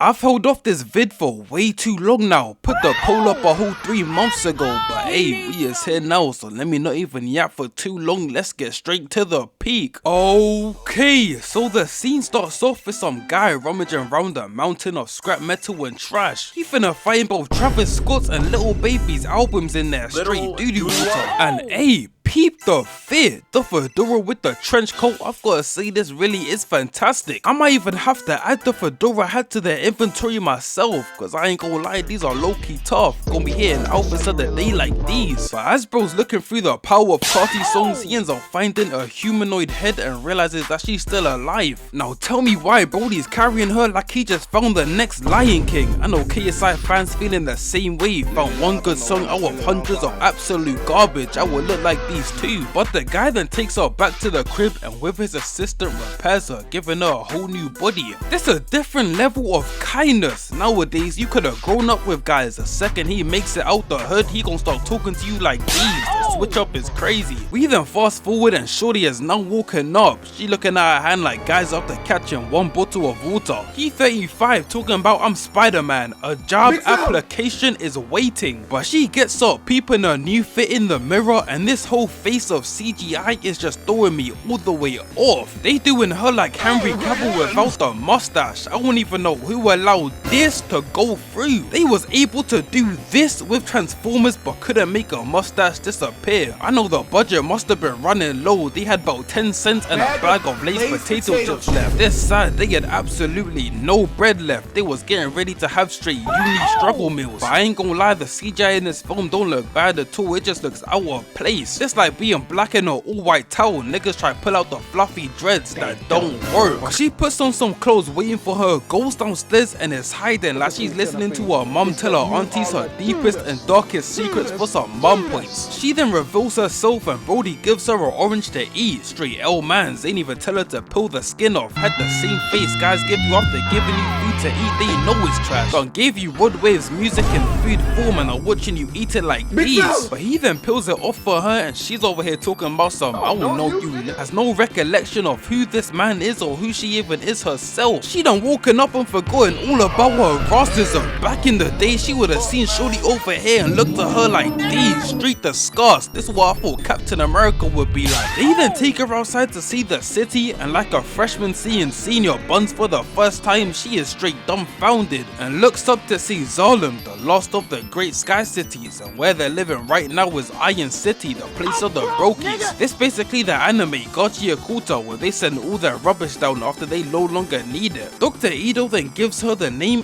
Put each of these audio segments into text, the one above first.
I've held off this vid for way too long now. Put the poll up a whole 3 months ago, but hey, we is here now, so let me not even yap for too long. Let's get straight to the peak. Okay, so the scene starts off with some guy rummaging around a mountain of scrap metal and trash. He finna find both Travis Scott's and Lil Baby's albums in there, straight doo-doo water. And hey, peep the fit, the fedora with the trench coat. I've gotta say, this really is fantastic. I might even have to add the fedora hat to their inventory myself, cause I ain't gonna lie, these are low-key tough. Gonna be hitting outfits of the day like these. But as bro's looking through the power of party songs, he ends up finding a humanoid head and realizes that she's still alive. Now tell me why Brody's carrying her like he just found the next Lion King. I know KSI fans feeling the same way. Found one good song out of hundreds of absolute garbage. I would look like these too. But the guy then takes her back to the crib and with his assistant repairs her, giving her a whole new body. This a different level of kindness. Nowadays you could have grown up with guys. The second he makes it out the hood, he gon' start talking to you like these. The switch up is crazy. We then fast forward and shorty is now walking up. She looking at her hand like guys after catching 1 bottle of water. He 35 talking about I'm Spider-Man. A job application is waiting. But she gets up peeping her new fit in the mirror, and this whole face of CGI is just throwing me all the way off. They doing her like Henry Cavill without the mustache. I don't even know who allowed this to go through. They was able to do this with Transformers but couldn't make a mustache disappear. I know the budget must have been running low. They had about 10 cents and a bag of Lay's potato chips left. This side they had absolutely no bread left. They was getting ready to have straight uni struggle meals. But I ain't gonna lie, the CGI in this film don't look bad at all. It just looks out of place. It's like being black in an all-white towel. Niggas try to pull out the fluffy dreads that don't work. But she puts on some clothes waiting for her, goes downstairs and is hiding like she's listening to her mum tell her aunties her deepest and darkest secrets for some mum points. She then reveals herself and Brody gives her an orange to eat. Straight L-mans ain't even tell her to peel the skin off. Had the same face guys give you after giving you food to eat, they know it's trash. Done gave you Rod Wave's music in food form and are watching you eat it like these. But he then peels it off for her and she's over here talking about some I don't know you, has no recollection of who this man is or who she even is herself. She done woken up and forgotten all about her racism. Back in the day she would have seen shorty over here and looked at her like these, street disgust. This is what I thought Captain America would be like. They then take her outside to see the city, and like a freshman seeing senior buns for the first time, she is straight dumbfounded and looks up to see Zalem, the last of the great sky cities, and where they're living right now is Iron City, the place of the Brokies. This basically the anime Gachi Yakuta, where they send all their rubbish down after they no longer need it. Dr. Ido then gives her the name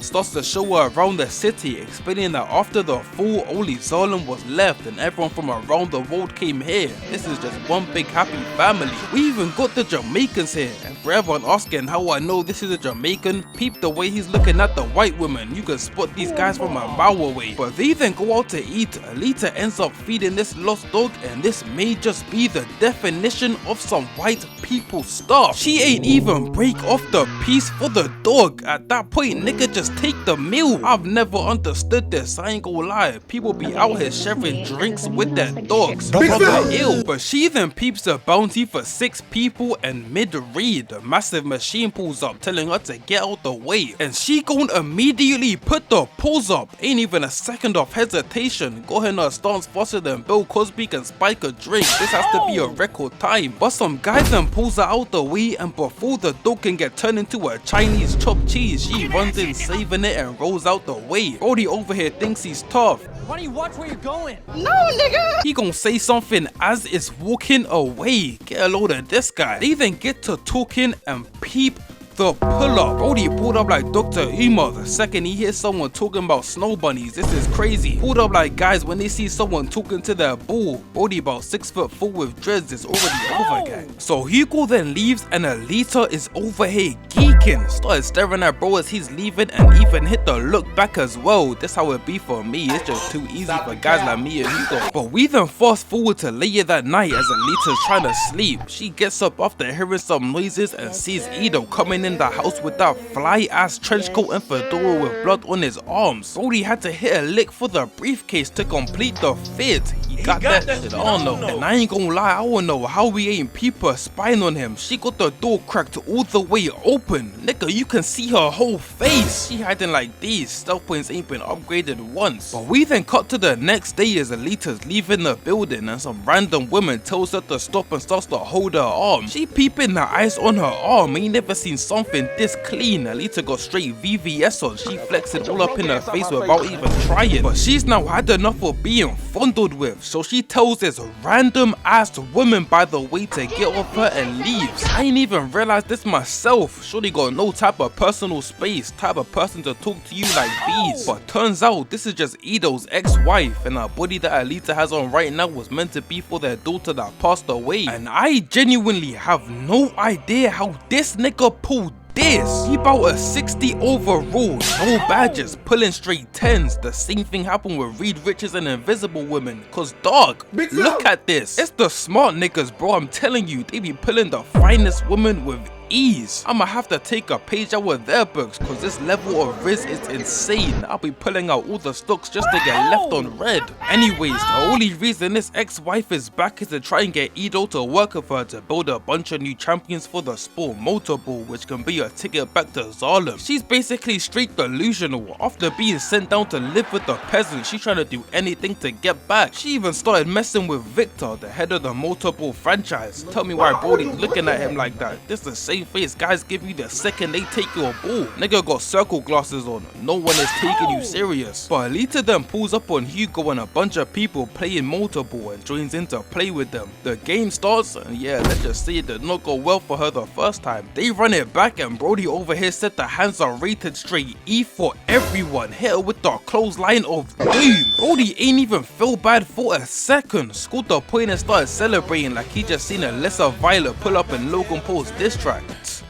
starts to show her around the city, explaining that after the fall only Zalem was left and everyone from around the world came here. This is just one big happy family. We even got the Jamaicans here, and for everyone asking how I know this is a Jamaican, peep the way he's looking at the white woman. You can spot these guys from a mile away. But they then go out to eat. Alita ends up feeding this lost dog, and this may just be the definition of some white people stuff. She ain't even break off the piece for the dog. At that point, nigga, just take the meal. I've never understood this, I ain't gonna lie. People be out here sharing drinks with their dogs. Proper ill. But she then peeps the bounty for 6 people, and mid-read, the massive machine pulls up telling her to get out the way. And she gon' immediately put the pulls up. Ain't even a second of hesitation. Go ahead and stance faster than Bill Cosby can spike a drink. This has to be a record time. But some guy then pulls her out the way, and before the dog can get turned into a Chinese chopped cheese, she runs in saving it and rolls out the way. Brody over here thinks he's tough. Why don't you watch where you're going? No, nigga! He gon' say something as it's walking away. Get a load of this guy. They then get to talking and peep the pull-up. Brody pulled up like Dr. Uma the second he hears someone talking about snow bunnies. This is crazy. Pulled up like guys when they see someone talking to their bull. Brody about 6'4" with dreads is already over gang. So Hugo then leaves and Alita is over here geeking. thinking. Started staring at bro as he's leaving and even hit the look back as well. That's how it be for me, it's just too easy for guys like me and Hugo. But we then fast forward to later that night as Alita's trying to sleep. She gets up after hearing some noises and sees Ido coming in the house with that fly ass trench coat and fedora with blood on his arms. Brody had to hit a lick for the briefcase to complete the fit. He got that shit on though. And I ain't gonna lie, I don't know how we ain't peeper spying on him. She got the door cracked all the way open. Nigga, you can see her whole face. She hiding like these. Stealth points ain't been upgraded once. But we then cut to the next day as Alita's leaving the building and some random woman tells her to stop and starts to hold her arm. She peeping the ice on her arm. Ain't never seen something this clean. Alita got straight VVS on. She flexed it all up in her face without even trying. But she's now had enough of being fondled with. So she tells this random ass woman by the way to get off her and leaves. I ain't even realized this myself. Surely got no type of personal space, type of person to talk to you like these. But turns out this is just Ido's ex-wife, and her body that Alita has on right now was meant to be for their daughter that passed away. And I genuinely have no idea how this nigga pulled this. He bought a 60 overall, no badges, pulling straight 10s. The same thing happened with Reed Richards and Invisible Women. Cause dog, look at this. It's the smart niggas, bro. I'm telling you, they be pulling the finest women with ease. I'ma have to take a page out of their books cause this level of riz is insane. I'll be pulling out all the stocks just to get left on red. Anyways, the only reason this ex-wife is back is to try and get Ido to work with her to build a bunch of new champions for the sport motorball, which can be a ticket back to Zarlem. She's basically straight delusional. After being sent down to live with the peasants, she's trying to do anything to get back. She even started messing with Victor, the head of the motorball franchise. Tell me why Brody's looking at him like that. This is the same face guys give you the second they take your ball. Nigga got circle glasses on. No one is taking you serious. But Alita then pulls up on Hugo and a bunch of people playing motorball and joins in to play with them. The game starts and yeah, let's just say it did not go well for her the first time. They run it back and Brody over here said the hands are rated straight E for everyone. Hit her with the clothesline of doom. Brody ain't even feel bad for a second. Scored the point and started celebrating like he just seen a lesser Violet pull up in Logan Paul's diss track.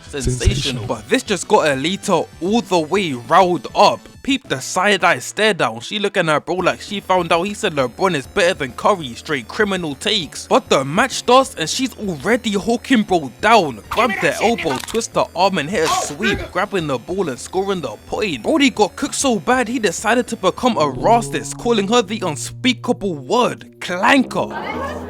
Sensational. But this just got Alita all the way riled up. Peep the side-eye stare down. She looking at bro like she found out he said LeBron is better than Curry. Straight criminal takes. But the match starts and she's already hawking bro down. Grab the elbow, twist the arm and hit a sweep, grabbing the ball and scoring the point. Brody got cooked so bad he decided to become a racist, calling her the unspeakable word, clanker.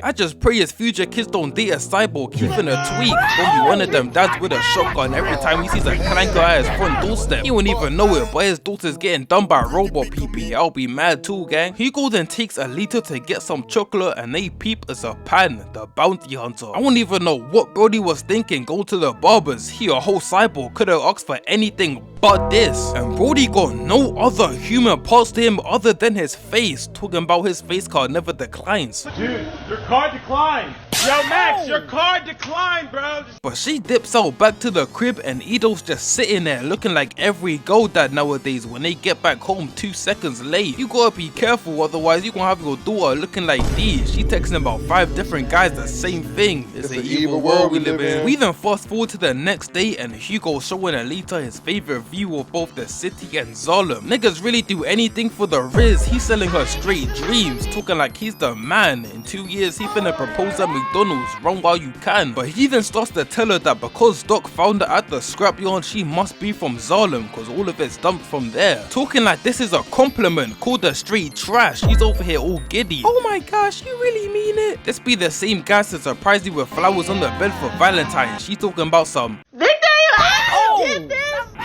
I just pray his future kids don't date a cyborg, keeping a tweak. Don't be one of them dads with a shotgun every time he sees a clanker at his front doorstep. He won't even know it, but his daughter's getting done by robot PP. I'll be mad too, gang. Hugo then takes Alita to get some chocolate and they peep as a pan, the bounty hunter. I don't even know what Brody was thinking. Go to the barbers. He a whole cyborg, could've asked for anything but this. And Brody got no other human parts to him other than his face. Talking about his face card never declines. Dude, your card declined. Yo, Max, your card declined, bro. But she dips out back to the crib and Ido's just sitting there looking like every gold dad nowadays when they get back home 2 seconds late. You gotta be careful, otherwise you gonna have your daughter looking like these. She texting about 5 different guys the same thing. It's an evil world we live in. We then fast forward to the next day and Hugo showing Alita his favorite view of both the city and Zarlem. Niggas really do anything for the Riz. He's selling her straight dreams, talking like he's the man. In 2 years he finna propose at McDonald's, run while you can. But he then starts to tell her that because Doc found her at the scrapyard, she must be from Zarlem cause all of it's dumped from there. Talking like this is a compliment, called her straight trash. He's over here all giddy. Oh my gosh, you really mean it? This be the same guy to surprise you with flowers on the bed for Valentine's. She talking about some Victor, you did this?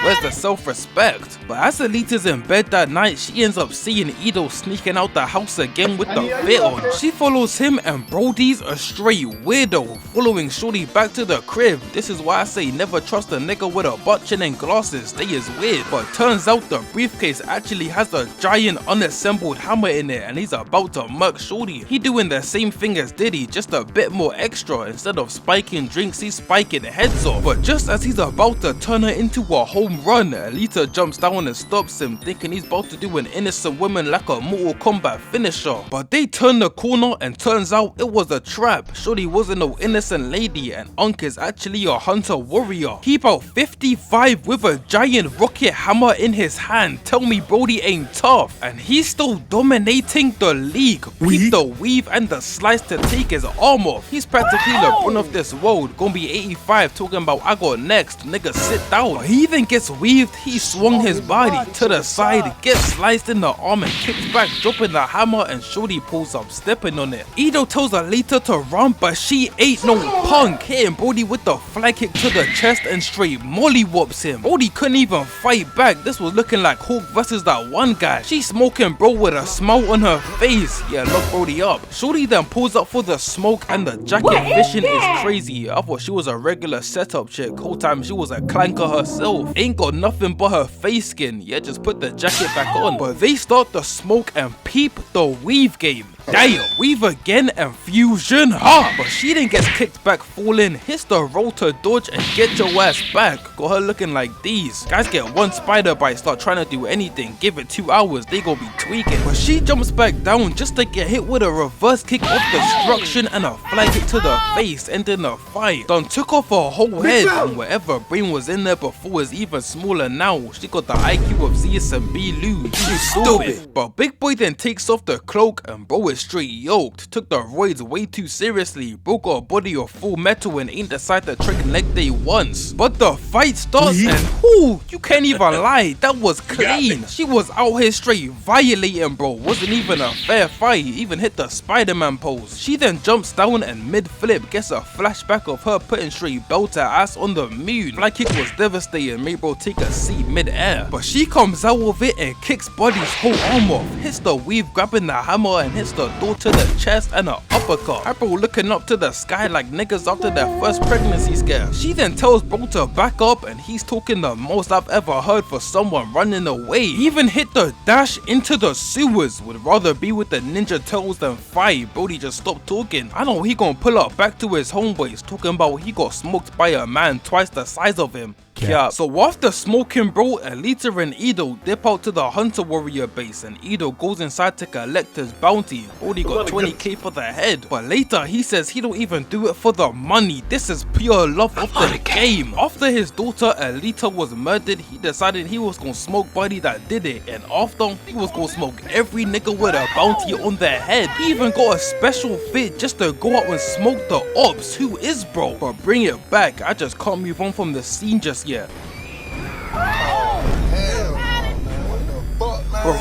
Where's the self-respect? But as Alita's in bed that night, she ends up seeing Ido sneaking out the house again with the fit on. She follows him and Brody's a straight weirdo, following Shorty back to the crib. This is why I say never trust a nigga with a butt chin and glasses, they is weird. But turns out the briefcase actually has a giant unassembled hammer in it and he's about to murk Shorty. He doing the same thing as Diddy, just a bit more extra. Instead of spiking drinks, he's spiking heads off. But just as he's about to turn her into a whole home run. Alita jumps down and stops him, thinking he's about to do an innocent woman like a Mortal Kombat finisher. But they turn the corner and turns out it was a trap. Shorty wasn't no innocent lady, and Unk is actually a hunter warrior. He about 55 with a giant rocket hammer in his hand. Tell me Brody ain't tough. And he's still dominating the league. Beat the weave and the slice to take his arm off. He's practically LeBron of this world. Gonna be 85 talking about I got next. Nigga sit down. But he even gets weaved. He swung his body to the side, gets sliced in the arm and kicks back, dropping the hammer, and Shorty pulls up, stepping on it. Ido tells Alita to run, but she ain't no punk, hitting Brody with the fly kick to the chest and straight molly whops him. Brody couldn't even fight back. This was looking like Hawk versus that one guy. She smoking bro with a smile on her face. Yeah, lock Brody up. Shorty then pulls up for the smoke, and the jacket vision is crazy. I thought she was a regular setup chick. Whole time she was a clanker herself. Ain't got nothing but her face skin. Yeah, just put the jacket back on. But they start the smoke and peep the weave game. Damn, weave again and fusion, but she then gets kicked back, falling, hits the roll to dodge and get your ass back. Got her looking like these. Guys get one spider bite, start trying to do anything, give it 2 hours, they gon' be tweaking. But she jumps back down just to get hit with a reverse kick of destruction and a fly kick to the face, ending the fight. Done took off her whole head, and whatever brain was in there before is even smaller now. She got the IQ of Zeus and B. Lou. She's stupid. But Big Boy then takes off the cloak, and bro is straight yoked. Took the roids way too seriously. Bro got a body of full metal and ain't decided to trick leg day once. But the fight starts and whoo, you can't even lie, that was clean. She was out here straight violating bro. Wasn't even a fair fight. Even hit the Spider-Man pose. She then jumps down and mid-flip gets a flashback of her putting straight belt her ass on the moon. Fly kick was devastating, made bro take a seat mid-air. But she comes out of it and kicks Body's whole arm off. Hits the weave grabbing the hammer and hits the door to the chest and an uppercut. Bro looking up to the sky like niggas after their first pregnancy scare. She then tells bro to back up, and he's talking the most I've ever heard for someone running away. He even hit the dash into the sewers. Would rather be with the Ninja Turtles than fight. Brody just stopped talking. I know he gonna pull up back to his homeboys, talking about he got smoked by a man twice the size of him. Yeah, so after smoking bro, Alita and Ido dip out to the Hunter Warrior base, and Ido goes inside to collect his bounty. Brody got 20k for the head, but later he says he don't even do it for the money. This is pure love of the game. After his daughter Alita was murdered, he decided he was gonna smoke Buddy that did it, and after he was gonna smoke every nigga with a bounty on their head. He even got a special fit just to go out and smoke the ops. Who is bro? But bring it back, I just can't move on from the scene just yet.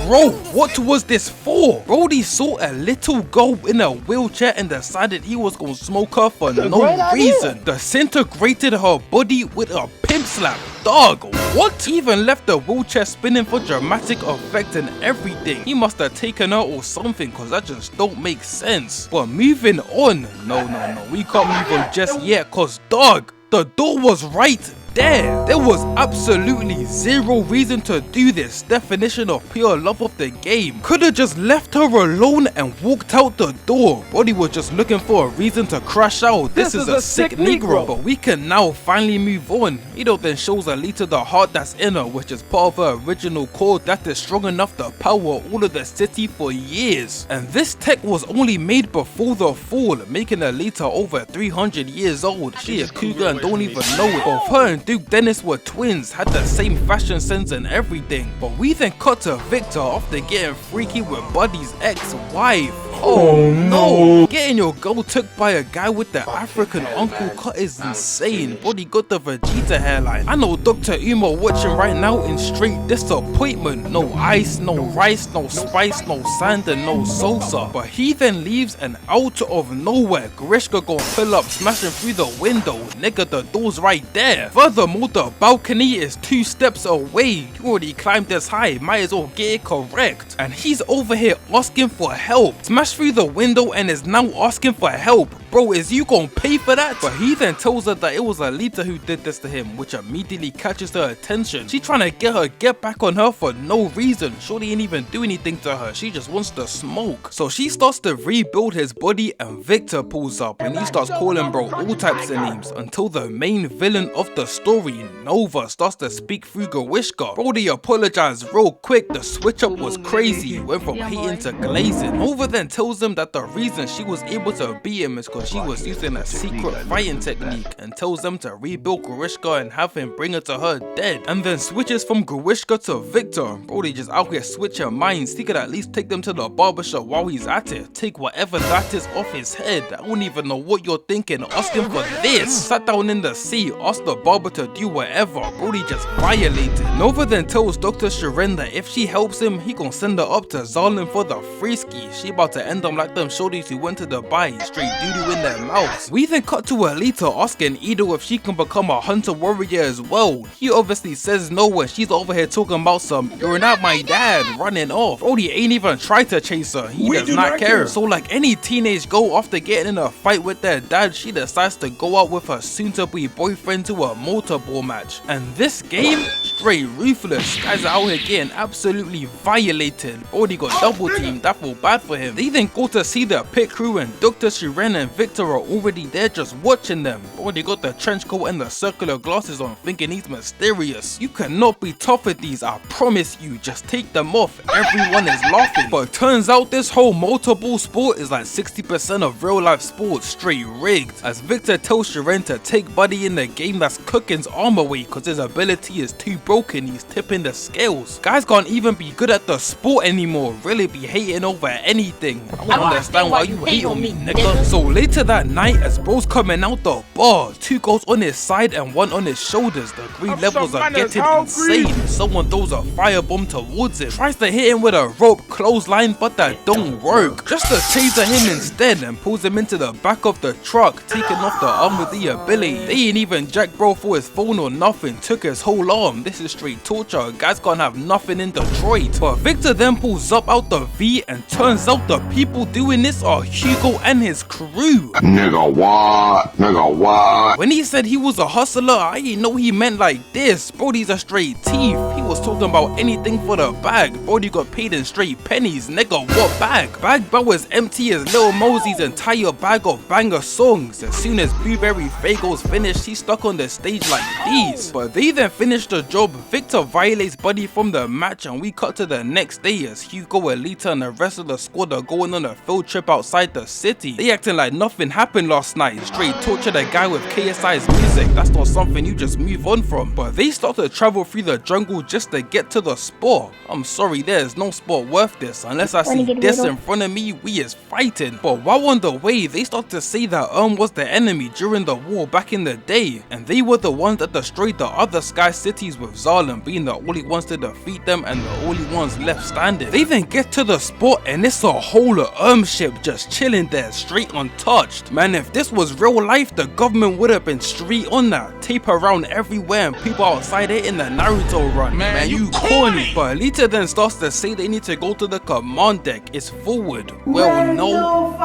Bro, what was this for? Brody saw a little girl in a wheelchair and decided he was gonna smoke her for no reason. Disintegrated her body with a pimp slap. Dog, what? Even left the wheelchair spinning for dramatic effect and everything. He must have taken her or something, cause that just don't make sense. But moving on. No, we can't move on just yet, cause dog, the door was right there. There was absolutely zero reason to do this. Definition of pure love of the game. Could've just left her alone and walked out the door. Brody was just looking for a reason to crash out. This is a sick Negro. But we can now finally move on. Ido then shows Alita the heart that's in her, which is part of her original core that is strong enough to power all of the city for years. And this tech was only made before the fall, making Alita over 300 years old. She is cougar and don't even know it. Both her and Duke Dennis were twins, had the same fashion sense and everything. But we then cut to Victor after getting freaky with Buddy's ex-wife. Oh no! Getting your girl took by a guy with the African uncle cut is insane. Buddy got the Vegeta hairline. I know Dr. Uma watching right now in straight disappointment. No ice, no rice, no spice, no sand and no salsa. But he then leaves, and out of nowhere, Grewishka gon' pull up, smashing through the window. Nigga, the door's right there. Furthermore, the balcony is 2 steps away. You already climbed this high, might as well get it correct. And he's over here asking for help. Smashed through the window and is now asking for help. bro, is you gonna pay for that? But he then tells her that it was Alita who did this to him, which immediately catches her attention. She trying to get back on her for no reason. Shorty ain't even do anything to her, she just wants to smoke. So she starts to rebuild his body and Victor pulls up and he starts calling bro all types of names until the main villain of the story, Nova, starts to speak through Grewishka. Brody apologized real quick, the switch up was crazy, went from hating to glazing. Nova then tells him that the reason she was able to beat him is because she was using a secret fighting technique, and tells them to rebuild Grewishka and have him bring her to her dead, and then switches from Grewishka to Victor. Brody just out here switching minds. He could at least take them to the barbershop while he's at it, take whatever that is off his head. I don't even know what you're thinking, ask him for this. Sat down in the seat, asked the barber to do whatever. Brody just violated. Nova then tells Dr. Shiren that if she helps him, he gon' send her up to Zarlin for the free ski. She about to end up like them shorties who went to Dubai, straight doo-doo in their mouths. We then cut to Alita asking Ido if she can become a hunter warrior as well. He obviously says no, and she's over here talking about some "you're not my dad" running off. Brody ain't even tried to chase her, he does not care. So like any teenage girl, after getting in a fight with their dad, she decides to go out with her soon-to-be boyfriend to a motorball match. And this game, straight ruthless. Guys are out here getting absolutely violated. Brody got double teamed, I feel bad for him. They then go to see the pit crew and Dr. Shiren and Victor are already there just watching them. Brody got the trench coat and the circular glasses on, thinking he's mysterious. You cannot be tough with these, I promise you, just take them off. Everyone is laughing. But turns out this whole motorball sport is like 60% of real life sports, straight rigged. As Victor tells Shiren to take Buddy in the game that's cooking arm away because his ability is too broken, he's tipping the scales. Guys can't even be good at the sport anymore, really be hating over anything. I don't understand why you hate on me, nigga. So later that night, as bro's coming out the bar, 2 goals on his side and 1 on his shoulders, the greed levels are getting insane. Someone throws a firebomb towards him, tries to hit him with a rope clothesline, but that don't work. Just to taser him instead and pulls him into the back of the truck, taking off the arm with the ability. They ain't even jack bro for his phone or nothing, took his whole arm. This is straight torture, guys can't have nothing in Detroit. But Victor then pulls up out the V and turns out the people doing this are Hugo and his crew. Nigga what? Nigga what? When he said he was a hustler, I didn't know he meant like this. Brody's a straight thief. He was talking about anything for the bag. Brody got paid in straight pennies. Nigga, what bag? Bag bro was empty as Lil Mosey's entire bag of banger songs. As soon as Blueberry Fago's finished, he stuck on the stage like these. But they then finished the job. Victor violates Buddy from the match, and we cut to the next day as Hugo, Alita and the rest of the squad are going on a field trip outside the city. They acting like nothing happened last night. Straight torture the guy with KSI's music. That's not something you just move on from. But they start to travel through the jungle just to get to the sport. I'm sorry, there's no sport worth this. Unless I see this in front of me, we is fighting. But while on the way, they start to say that was the enemy during the war back in the day, and they were the ones that destroyed the other sky cities, with Zarlin being the only ones to defeat them and the only ones left standing. They then get to the spot and it's a whole ship just chilling there, straight untouched. Man, if this was real life, the government would have been straight on that. Tape around everywhere and people outside it in the Naruto run. Man, you corny. But Alita then starts to say they need to go to the command deck. It's forward. Well, no.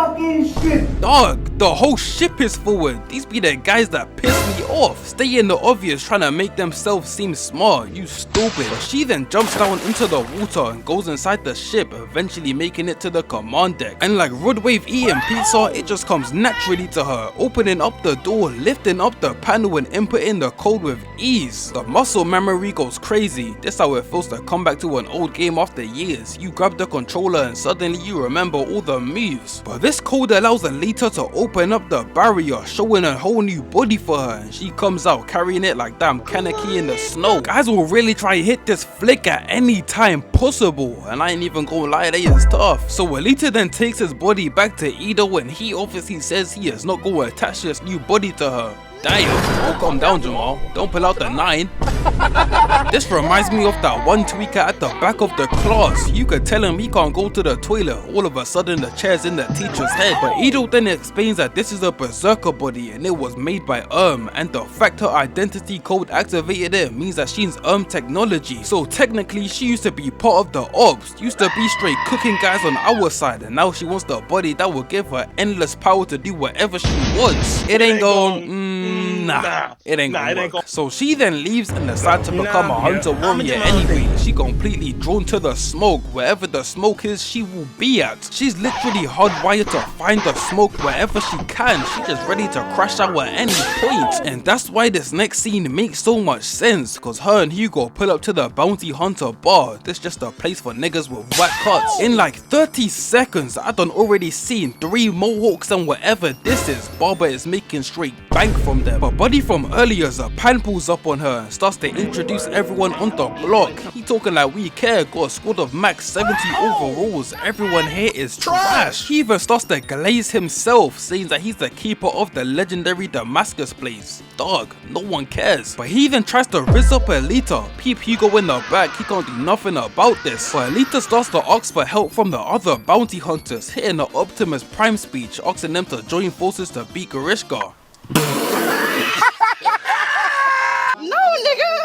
Dog, the whole ship is forward. These be the guys that piss me off. Stay in the obvious trying to make themselves seem smart, you stupid. But she then jumps down into the water and goes inside the ship, eventually making it to the command deck. And like Rodwave eating pizza, it just comes naturally to her, opening up the door, lifting up the panel and inputting the code with ease. The muscle memory goes crazy. This how it feels to come back to an old game after years. You grab the controller and suddenly you remember all the moves. But this code allows Alita to open up the barrier, showing a whole new body for her, and she comes out carrying it like damn Kaneki in the snow. Guys will really try to hit this flick at any time possible, and I ain't even gonna lie, they is tough. So Alita then takes his body back to Ido, and he obviously says he is not gonna attach this new body to her. Damn, oh, calm down Jamal, don't pull out the 9. This reminds me of that one tweaker at the back of the class. You could tell him he can't go to the toilet, all of a sudden the chair's in the teacher's head. But Ido then explains that this is a berserker body and it was made by and the fact her identity code activated it means that she's technology. So technically she used to be part of the ops, used to be straight cooking guys on our side, and now she wants the body that will give her endless power to do whatever she wants. It ain't gonna work. So she then leaves and decides to become a hunter warrior anyway. She completely drawn to the smoke. Wherever the smoke is, she will be at. She's literally hardwired to find the smoke wherever she can. She's just ready to crash out at any point. And that's why this next scene makes so much sense, cause her and Hugo pull up to the bounty hunter bar. This just a place for niggas with whack cuts. In like 30 seconds, I done already seen 3 mohawks and whatever this is. Barber is making straight bank from them. But buddy from earlier, Zapan pulls up on her and starts to introduce everyone on the block. He talking like we care, got a squad of max 70 overalls. Everyone here is trash. He even starts to glaze himself, saying that he's the keeper of the legendary Damascus place. Dog, no one cares. But he then tries to rizz up Alita. Peep Hugo in the back, he can't do nothing about this. But Alita starts to ask for help from the other bounty hunters, hitting the Optimus Prime speech, asking them to join forces to beat Grewishka.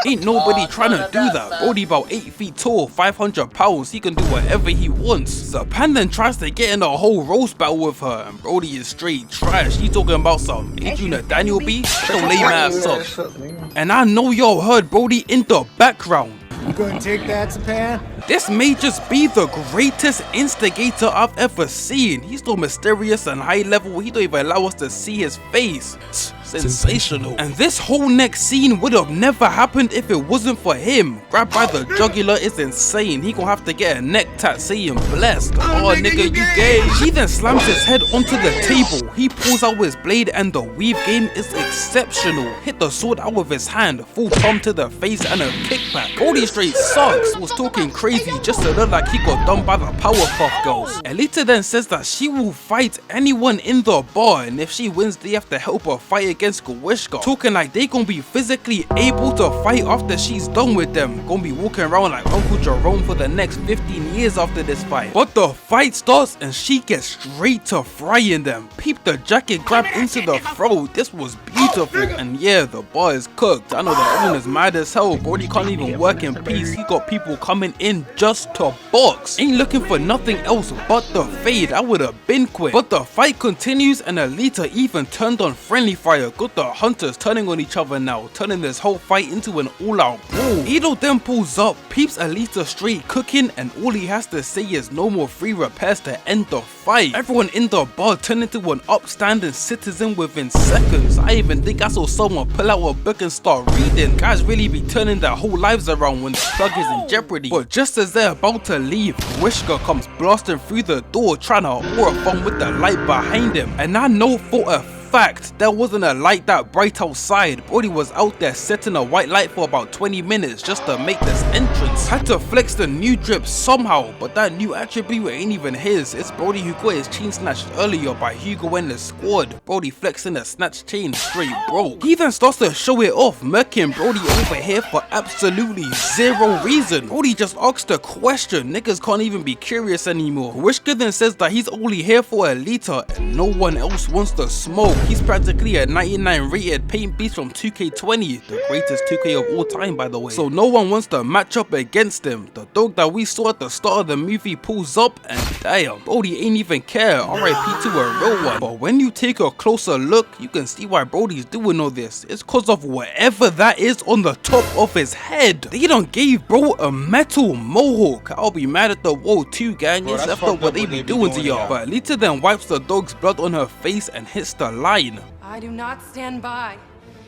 Ain't nobody trying to do that. Brody about 8 feet tall, 500 pounds, he can do whatever he wants. Zapan then tries to get in a whole roast battle with her, and Brody is straight trash. He talking about some Adrian Daniel B. Don't lay my ass up. And I know y'all heard Brody in the background. You gonna take that, Zapan? This may just be the greatest instigator I've ever seen. He's so mysterious and high level, he don't even allow us to see his face. Sensational. And this whole next scene would have never happened if it wasn't for him. Grabbed by the jugular is insane. He gonna have to get a neck tat saying blessed. Oh nigga, you gay. He then slams his head onto the table. He pulls out his blade and the weave game is exceptional. Hit the sword out of his hand, full palm to the face and a kickback. Brody straight sucks. Was talking crazy just to look like he got done by the Powerpuff Girls. Alita then says that she will fight anyone in the bar, and if she wins they have to help her fight against Grewishka. Talking like they gonna be physically able to fight after she's done with them. Gonna be walking around like Uncle Jerome for the next 15 years after this fight. But the fight starts and she gets straight to frying them. Peep the jacket grab into the throat. This was beautiful. And yeah, the bar is cooked. I know the owner's mad as hell. Brody can't even work in peace. He got people coming in just to box. Ain't looking for nothing else but the fade. I would have been quit. But the fight continues and Alita even turned on friendly fire. Got the hunters turning on each other now, turning this whole fight into an all-out brawl. Ido then pulls up, peeps Alita straight cooking, and all he has to say is no more free repairs to end the fight. Everyone in the bar turned into an upstanding citizen within seconds. I even think I saw someone pull out a book and start reading. Guys really be turning their whole lives around when the plug is in jeopardy. But just as they're about to leave, Grewishka comes blasting through the door trying to aura phone with the light behind him. And I know for a fact there wasn't a light that bright outside. Brody was out there setting a white light for about 20 minutes just to make this entrance. Had to flex the new drip somehow, but that new attribute ain't even his. It's Brody who got his chain snatched earlier by Hugo and the squad. Brody flexing the snatch chain straight broke. He then starts to show it off, murking Brody over here for absolutely zero reason. Brody just asked a question. Niggas can't even be curious anymore. Grewishka then says that he's only here for Alita and no one else wants to smoke. He's practically a 99 rated paint beast from 2K20, the greatest 2K of all time by the way. So no one wants to match up against him. The dog that we saw at the start of the movie pulls up and damn, Brody ain't even care. RIP to a real one. But when you take a closer look, you can see why Brody's doing all this. It's cause of whatever that is on the top of his head. They done gave bro a metal mohawk. I'll be mad at the world too, gang. It's after what they be doing to y'all. But Alita then wipes the dog's blood on her face and hits the line. I do not stand by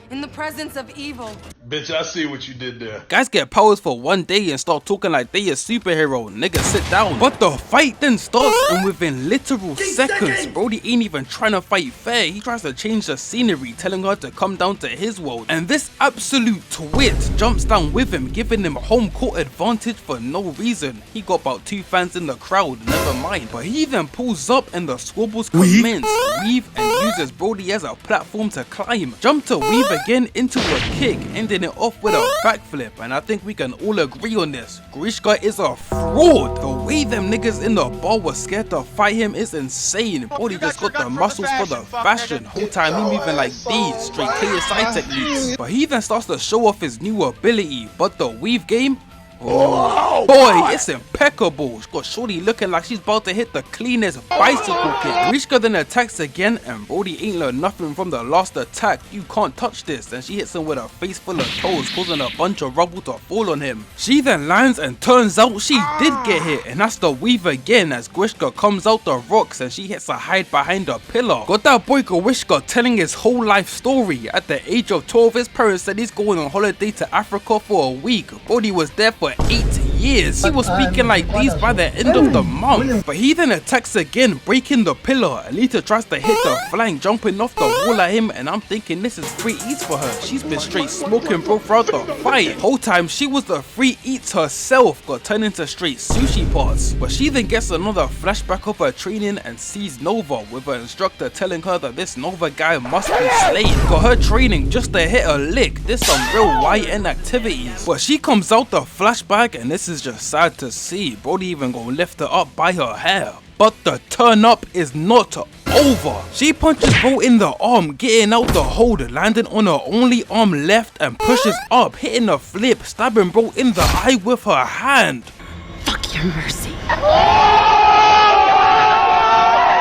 in the presence of evil. Bitch, I see what you did there. Guys get powers for one day and start talking like they a superhero. Nigga, sit down. But the fight then starts and within literal seconds, Brody ain't even trying to fight fair. He tries to change the scenery, telling her to come down to his world. And this absolute twit jumps down with him, giving him home court advantage for no reason. He got about 2 fans in the crowd, never mind. But he then pulls up and the squabbles commence. Weave and uses Brody as a platform to climb. Jump to weave again into a kick, ending it off with a backflip, and I think we can all agree on this. Grewishka is a fraud. The way them niggas in the bar were scared to fight him is insane. Brody just got the muscles for the fashion. Whole time he moving like these, straight KSI techniques. But he then starts to show off his new ability, but the weave game, oh boy, it's impeccable. She's got shorty looking like she's about to hit the cleanest bicycle kick. Grewishka then attacks again, and Brody ain't learned nothing from the last attack. You can't touch this, and she hits him with a face full of toes, causing a bunch of rubble to fall on him. She then lands, and turns out she did get hit, and that's the weave again as Grewishka comes out the rocks and she hits a hide behind a pillar. Got that boy Grewishka telling his whole life story. At the age of 12, his parents said he's going on holiday to Africa for a week. Brody was there for 8 years. He was speaking like these by the end of the month. But he then attacks again, breaking the pillar. Alita tries to hit the flank, jumping off the wall at him, and I'm thinking this is free eats for her. She's been straight smoking bro throughout the fight. Whole time she was the free eats herself, got turned into straight sushi parts. But she then gets another flashback of her training and sees Nova, with her instructor telling her that this Nova guy must be slain. Got her training just to hit a lick. This some real YN activities. But she comes out the flashback, and this is just sad to see. Brody even gonna lift her up by her hair. But the turn up is not over. She punches bro in the arm, getting out the hold, landing on her only arm left, and pushes up, hitting a flip, stabbing bro in the eye with her hand. Fuck your mercy.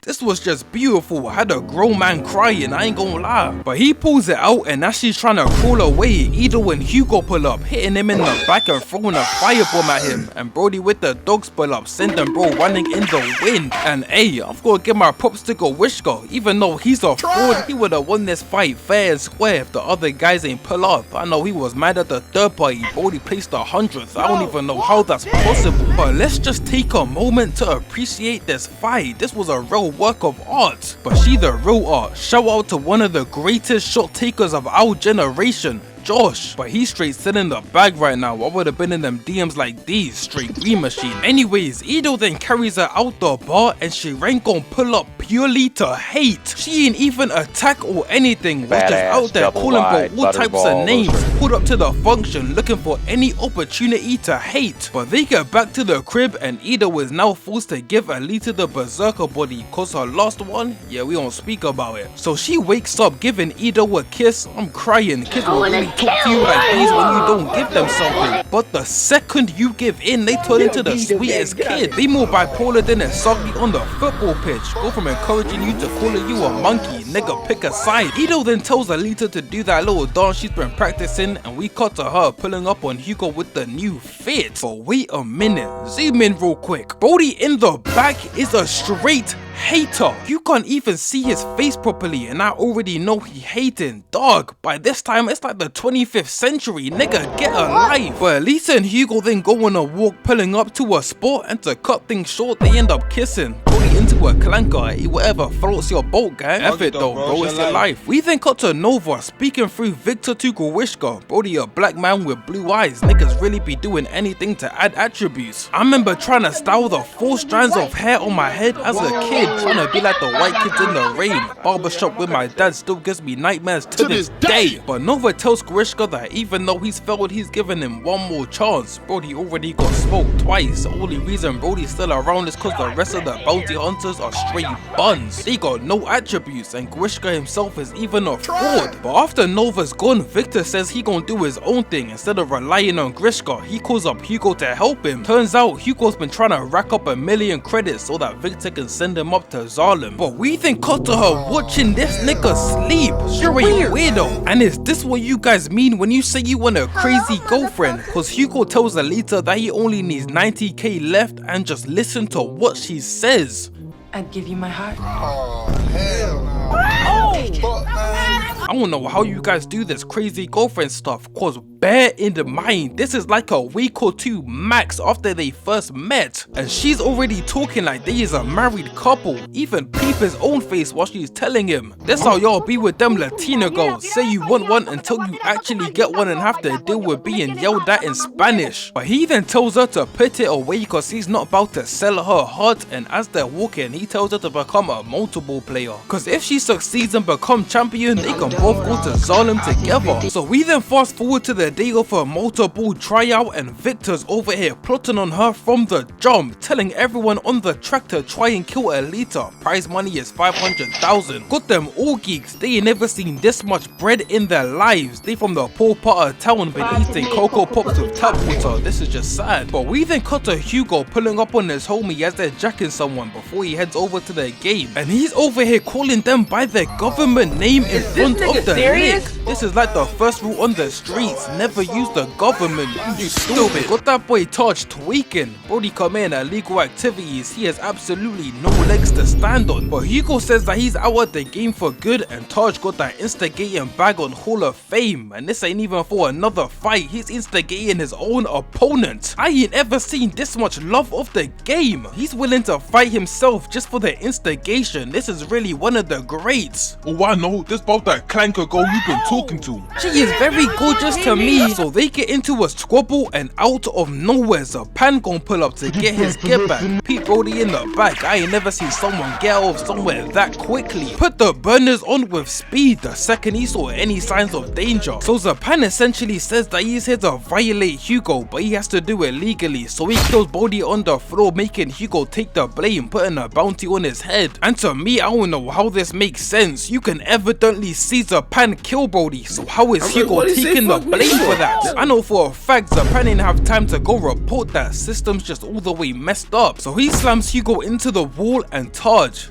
This was just beautiful. I had a grown man crying, I ain't gonna lie. But he pulls it out, and as she's trying to crawl away, Ido and Hugo pull up, hitting him in the back and throwing a firebomb at him. And Brody with the dogs pull up, sending bro running in the wind. And hey, I've got to give my props to Grewishka. Even though he's a fraud, he would have won this fight fair and square if the other guys ain't pull up. I know he was mad at the third party. Brody placed the 100th. I don't even know how that's possible. But let's just take a moment to appreciate this fight. This was a real work of art, but she the real art. Shout out to one of the greatest shot takers of our generation, Josh. But he's straight sitting in the bag right now. I would have been in them DMs like these, straight green machine. Anyways, Ido then carries her out the bar, and she ain't gon' pull up purely to hate. She ain't even attack or anything, was just out there calling for all types of names. Pulled up to the function looking for any opportunity to hate. But they get back to the crib, and Ido is now forced to give Alita the berserker body, cause her last one, yeah, we don't speak about it. So she wakes up giving Ido a kiss. I'm crying. Kids will really talk to you like these when you don't give them something. But the second you give in, they turn into the sweetest kid. They more bipolar than a soggy on the football pitch. Go from encouraging you to calling you a monkey. Nigga, pick a side. Ido then tells Alita to do that little dance she's been practicing, and we cut to her pulling up on Hugo with the new fit. But wait a minute, zoom in real quick. Brody in the back is a straight hater. You can't even see his face properly, and I already know he hating. Dog, by this time it's like the 25th century. Nigga, get a life. But Alita and Hugo then go on a walk, pulling up to a spot, and to cut things short, they end up kissing. Brody into a clanker. Eat whatever floats your boat, gang. F it though, bro, it's your life. We then cut to Nova speaking through Victor to Grewishka. Brody a black man with blue eyes. Niggas really be doing anything to add attributes. I remember trying to style the 4 strands of hair on my head as a kid, trying to be like the white kids in the rain. Barbershop with my dad still gives me nightmares to this day. But Nova tells Grewishka that even though he's failed, he's giving him one more chance. Brody already got smoked twice. The only reason Brody's still around is cause the rest of the bounty hunters are straight buns. They got no attributes, and Grewishka himself is even a fraud. But after Nova's gone, Victor says he gonna do his own thing instead of relying on Grewishka. He calls up Hugo to help him. Turns out Hugo's been trying to rack up 1 million credits so that Victor can send him up to Zarlem. But we then cut to her watching this nigga sleep. Straight weirdo. And is this what you guys mean when you say you want a crazy girlfriend? Cause Hugo tells Alita that he only needs 90k left, and just listen to what she says. I'd give you my heart. Oh, hell no. I don't know how you guys do this crazy girlfriend stuff, cause bear in mind, this is like a week or 2 max after they first met, and she's already talking like they is a married couple. Even peep his own face while she's telling him. That's how y'all be with them Latina girls. Say you want one until you actually get one and have to deal with being yelled at in Spanish. But he then tells her to put it away cause he's not about to sell her heart, and as they're walking, he tells her to become a motorball player. Cause if she succeeds and become champion, they can both go to Zalem together. So we then fast forward to the day of her motorball tryout, and Victor's over here plotting on her from the jump, telling everyone on the track to try and kill Alita. Prize money is 500,000. Got them all geeks, they ain't never seen this much bread in their lives. They from the poor part of town been eating Cocoa Pops with tap water. This is just sad. But we then cut to Hugo pulling up on his homie as they're jacking someone before he heads over to their game, and he's over here calling them by their government name in front of the lick. This is like the first rule on the streets, never use the government, you stupid. Got that boy Taj tweaking. Brody come in illegal activities, he has absolutely no legs to stand on. But Hugo says that he's out of the game for good, and Taj got that instigating bag on Hall of Fame, and this ain't even for another fight, he's instigating his own opponent. I ain't ever seen this much love of the game. He's willing to fight himself just for the instigation. This is really one of the greats. Oh, I know, this about that clanker girl you've been talking to. She is very gorgeous to me. So they get into a squabble, and out of nowhere Zapan gon' pull up to get his get back. Pete Brody in the back. I ain't never seen someone get out of somewhere that quickly. Put the burners on with speed the second he saw any signs of danger. So Zapan essentially says that he's here to violate Hugo, but he has to do it legally. So he kills Brody on the floor, making Hugo take the blame, putting a bounty on his head. And to me, I don't know how this makes sense. You can evidently see Zapan kill Brody, so how is Hugo taking the blame for that? I know for a fact Zapan didn't have time to go report that. System's just all the way messed up. So he slams Hugo into the wall, and Taj,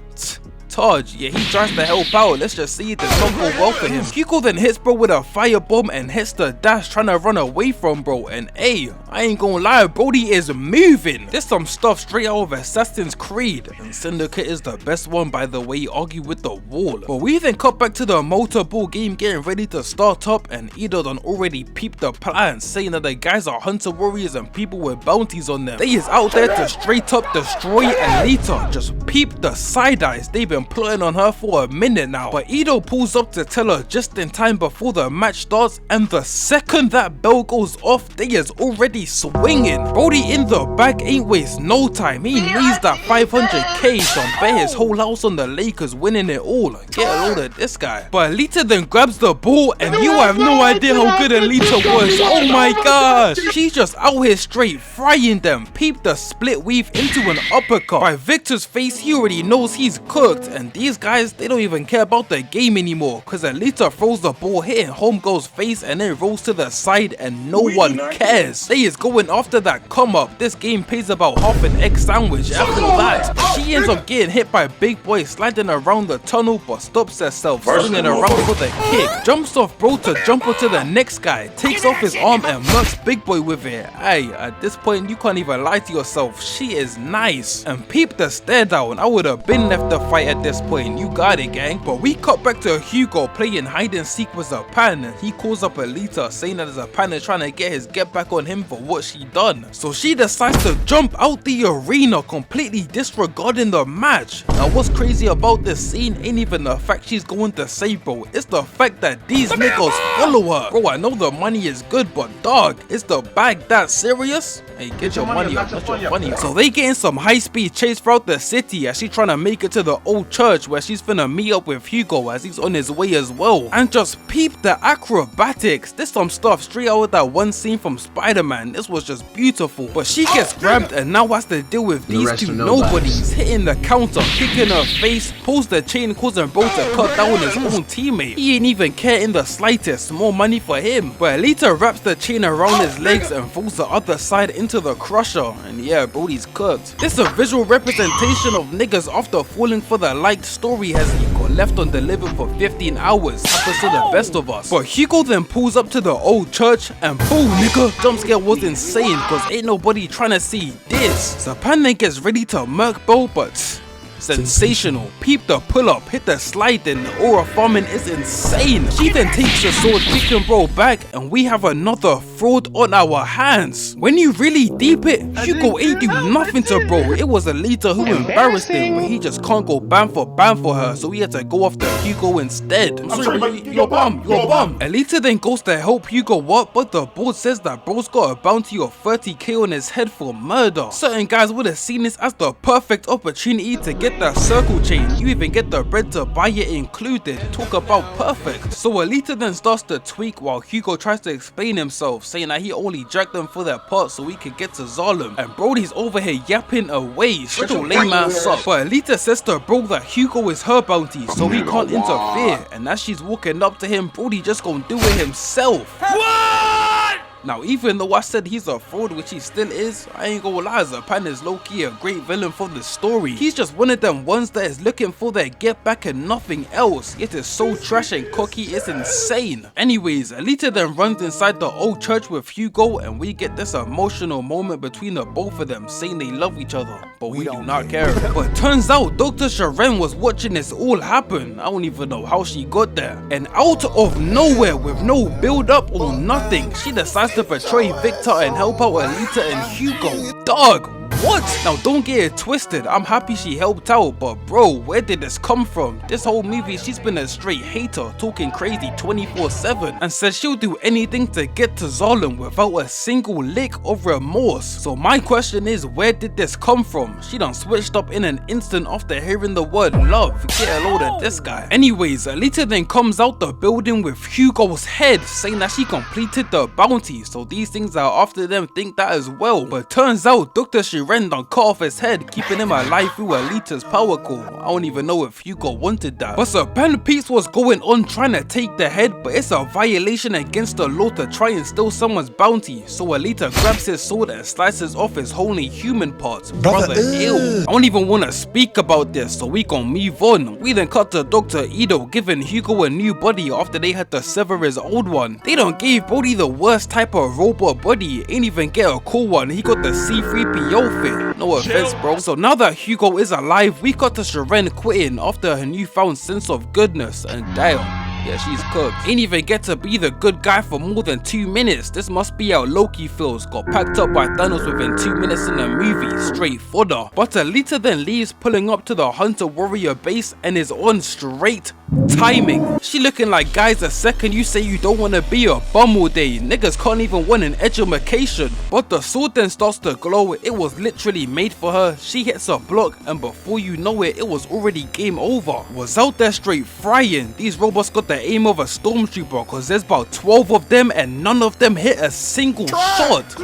yeah, he tries to help out. Let's just see it does not go well for him. Hugo then hits bro with a firebomb and hits the dash, trying to run away from bro. And hey, I ain't gonna lie, Brody is moving. There's some stuff straight out of Assassin's Creed. And Syndicate is the best one, by the way, argue with the wall. But we then cut back to the motorball game getting ready to start up, and Ido done already peeped the plan, saying that the guys are hunter warriors and people with bounties on them. They is out there to straight up destroy Alita. Just peep the side eyes. They've been plotting on her for a minute now, but Ido pulls up to tell her just in time before the match starts, and the second that bell goes off, they is already swinging. Brody in the back ain't waste no time. He needs that 500k, so bet his whole house on the Lakers winning it all. Get a load of this guy. But Alita then grabs the ball, and you have no idea how good Alita was. Oh my gosh, she's just out here straight frying them. Peep the split weave into an uppercut. By Victor's face, he already knows he's cooked. And these guys, they don't even care about the game anymore, because Alita throws the ball hitting homegirl's face and then rolls to the side, and no one cares. They is going after that come up. This game pays about half an egg sandwich. After that, she ends up getting hit by Big Boy sliding around the tunnel, but stops herself, swinging around for the kick. Jumps off bro to jump onto the next guy, takes off his arm and murks Big Boy with it. Hey, at this point you can't even lie to yourself. She is nice. And peep the stare down. I would have been left the fight at this point. You got it, gang. But we cut back to Hugo playing hide and seek with Zapan, and he calls up Alita saying that Zapan is trying to get his get back on him for what she done. So she decides to jump out the arena, completely disregarding the match. Now what's crazy about this scene ain't even the fact she's going to save bro, it's the fact that these niggas follow her. Bro, I know the money is good, but dog, is the bag that serious? Hey, get your money up, that's your money. So they get in some high-speed chase throughout the city as she trying to make it to the old church where she's finna meet up with Hugo as he's on his way as well. And just peep the acrobatics. There's some stuff straight out of that one scene from Spider-Man. This was just beautiful. But she gets grabbed and now has to deal with these two nobodies, hitting the counter, kicking her face, pulls the chain, causing bro to cut down his own teammate. He ain't even care in the slightest. More money for him. But Alita wraps the chain around his legs and throws the other side into the crusher. And yeah, Brody's cooked. This is a visual representation of niggas after falling for the liked story as he got left undelivered for 15 hours. Happens to the best of us. But Hugo then pulls up to the old church and boom, nigga. Jump scare was insane because ain't nobody trying to see this. Zapan then gets ready to murk bro, but sensational. Peep the pull up, hit the slide, and the aura farming is insane. She then takes the sword, kicking bro back, and we have another fraud on our hands. When you really deep it, Hugo ain't do nothing to bro. It was Alita who embarrassed him, but he just can't go ban for her, so he had to go after Hugo instead. I'm sorry, you're a bum. Alita then goes to help Hugo up, but the board says that bro's got a bounty of 30k on his head for murder. Certain guys would have seen this as the perfect opportunity to get get the circle chain, you even get the bread to buy it included. Talk about perfect. So Alita then starts to tweak while Hugo tries to explain himself, saying that he only dragged them for their part so he could get to Zalem. And Brody's over here yapping away, still lame ass up. But Alita says to Bro that Hugo is her bounty, so he can't interfere. And as she's walking up to him, Brody just gonna do it himself. What? Now, even though I said he's a fraud, which he still is, I ain't gonna lie, Zapan is low-key a great villain for the story. He's just one of them ones that is looking for their get back and nothing else, yet is so trash and cocky, it's insane. Anyways, Alita then runs inside the old church with Hugo, and we get this emotional moment between the both of them, saying they love each other, but we do not care. But turns out Dr. Sharon was watching this all happen. I don't even know how she got there. And out of nowhere, with no build up or nothing, she decides to betray Victor and help out Alita and Hugo. Dog, what? Now don't get it twisted, I'm happy she helped out, but bro, where did this come from? This whole movie she's been a straight hater, talking crazy 24/7, and says she'll do anything to get to Zalem without a single lick of remorse. So my question is, where did this come from? She done switched up in an instant after hearing the word love. Get a load of this guy. Anyways, Alita then comes out the building with Hugo's head, saying that she completed the bounty, so these things are after them think that as well. But turns out Dr. Shiren done cut off his head, keeping him alive through Alita's power core. I don't even know if Hugo wanted that. But Serpent Piece was going on trying to take the head, but it's a violation against the law to try and steal someone's bounty. So Alita grabs his sword and slices off his only human parts. Brother, ew. I don't even want to speak about this, so we gon' move on. We then cut to Dr. Ido giving Hugo a new body after they had to sever his old one. They done gave Brody the worst type of robot body. Ain't even get a cool one. He got the C-3PO fit. No offense, bro. So now that Hugo is alive, we got to Sharon quitting after her newfound sense of goodness, and damn, yeah, she's cooked. Ain't even get to be the good guy for more than 2 minutes. This must be how Loki feels. Got packed up by Thanos within 2 minutes in the movie. Straight fodder. But Alita then leaves, pulling up to the Hunter Warrior base, and is on straight timing. She looking like, guys, the second you say you don't want to be a bum all day, niggas can't even want an edumacation. But the sword then starts to glow. It was literally made for her. She hits a block, and before you know it, it was already game over. Was out there straight frying. These robots got the aim of a stormtrooper, cause there's about 12 of them and none of them hit a single shot.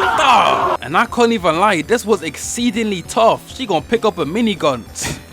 And I can't even lie, this was exceedingly tough. She gonna pick up a minigun.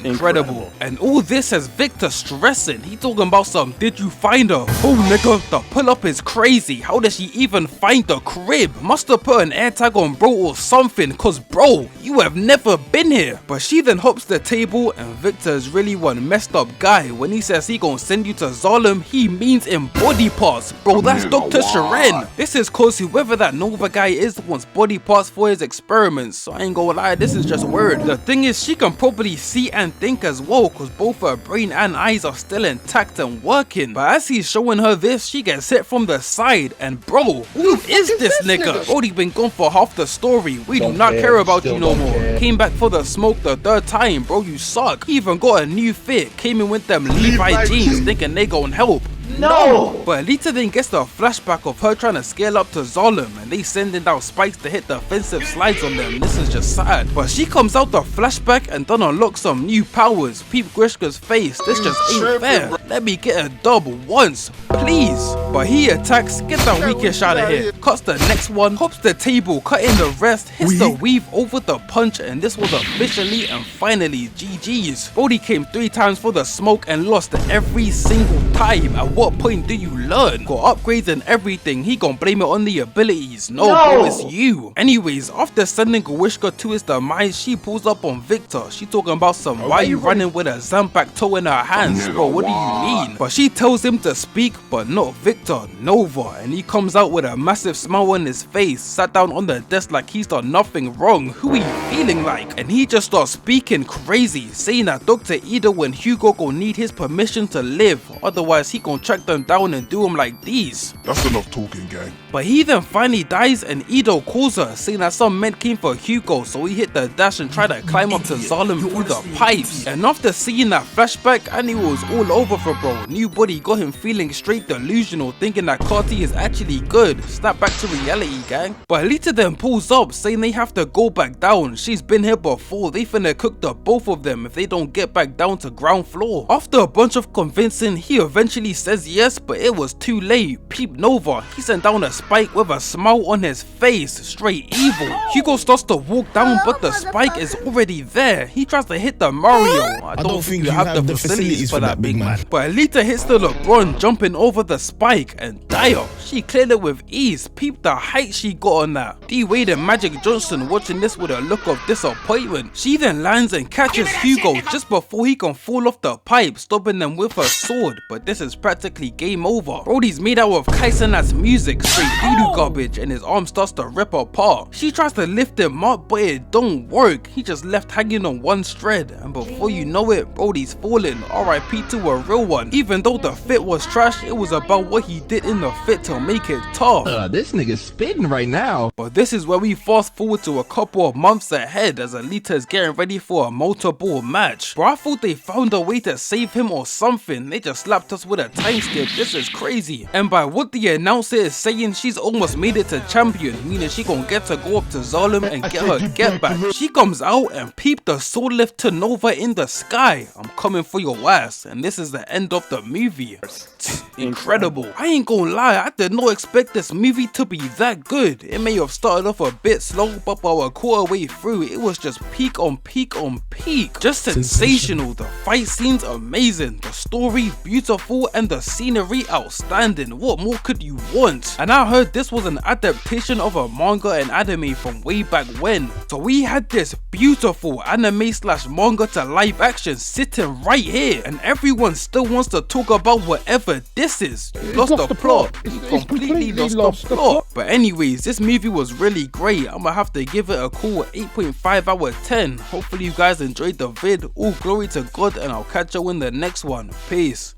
Incredible. And all this has Victor stressing. He talking about some, did you find her? Oh nigga, the pull up is crazy. How did she even find the crib? Must have put an air tag on bro or something, cause bro, you have never been here. But she then hops the table, and Victor is really one messed up guy. When he says he gonna send you to Zalem, he means in body parts. Bro, that's Dr. Sharon. This is cause whoever that Nova guy is wants body parts for his experiments. So I ain't gonna lie, this is just word. The thing is, she can probably see and think as well, cause both her brain and eyes are still intact and working. But as he's showing her this, she gets hit from the side, and bro, who is this nigga? Brody been gone for half the story. We do not care about you no more. Came back for the smoke the third time, bro, you suck. He even got a new fit, came in with them Levi jeans, thinking they gon' help. No! But Alita then gets the flashback of her trying to scale up to Zalem, and they sending down spikes to hit the offensive slides on them. This is just sad. But she comes out the flashback and done unlock some new powers. Peep Grewishka's face. This just ain't fair. Let me get a dub once, please. But he attacks, get that weakish out of here. Cuts the next one, hops the table, cutting the rest, hits the weave over the punch, and this was officially and finally GG's. Brody came 3 times for the smoke and lost every single time. At what point do you learn? Got upgrades and everything, he gon' blame it on the abilities. No, bro, it's you. Anyways, after sending Grewishka to his demise, she pulls up on Victor. She talking about some, why you running with a Zampak toe in her hands, bro, what do you mean? But she tells him to speak, but not Victor, Nova, and he comes out with a massive smile on his face, sat down on the desk like he's done nothing wrong. Who are you feeling like? And he just starts speaking crazy, saying that Dr. Ido and Hugo gon' need his permission to live, otherwise he gon' track smack them down and do them like these. That's enough talking, gang. But he then finally dies and Ido calls her, saying that some men came for Hugo, so he hit the dash and tried to climb up to Zalem through the pipes. And after seeing that flashback, I knew it was all over for bro. New body got him feeling straight delusional, thinking that Carti is actually good. Snap back to reality, gang. But Alita then pulls up, saying they have to go back down. She's been here before, they finna cook the both of them if they don't get back down to ground floor. After a bunch of convincing, he eventually says yes, but it was too late. Peep Nova, he sent down a spike with a smile on his face, straight evil. Hugo starts to walk down, but the spike is already there. He tries to hit the Mario. I don't think you have the facilities for that, big man. But Alita hits the LeBron, jumping over the spike, and Dyer, she cleared it with ease. Peep the height she got on that. D-Wade and Magic Johnson watching this with a look of disappointment. She then lands and catches Hugo just before he can fall off the pipe, stopping them with her sword. But this is practically game over. Brody's made out of Kaisenat's music, straight doo-doo garbage, and his arm starts to rip apart. She tries to lift him up, but it don't work. He just left hanging on one thread, and before you know it, Brody's falling. RIP to a real one. Even though the fit was trash, it was about what he did in the fit to make it tough. This nigga's spitting right now. But this is where we fast forward to a couple of months ahead as Alita is getting ready for a motorball match. Bro, I thought they found a way to save him or something. They just slapped us with a time skip. This is crazy. And by what the announcer is saying, she's almost made it to champion, meaning she gon' get to go up to Zalem and get her get back. She comes out and peep the sword lift to Nova in the sky. I'm coming for your ass, and this is the end of the movie. Incredible. I ain't gonna lie, I did not expect this movie to be that good. It may have started off a bit slow, but by a quarter way through, it was just peak on peak on peak. Just sensational. The fight scenes amazing, the story beautiful, and the scenery outstanding. What more could you want? And I heard this was an adaptation of a manga and anime from way back when. So we had this beautiful anime slash manga to live action sitting right here, and everyone still wants to talk about whatever this is. You lost the plot. You completely lost the plot. But anyways, this movie was really great. I'ma have to give it a cool 8.5 out of 10. Hopefully you guys enjoyed the vid. All glory to God, and I'll catch you in the next one. Peace.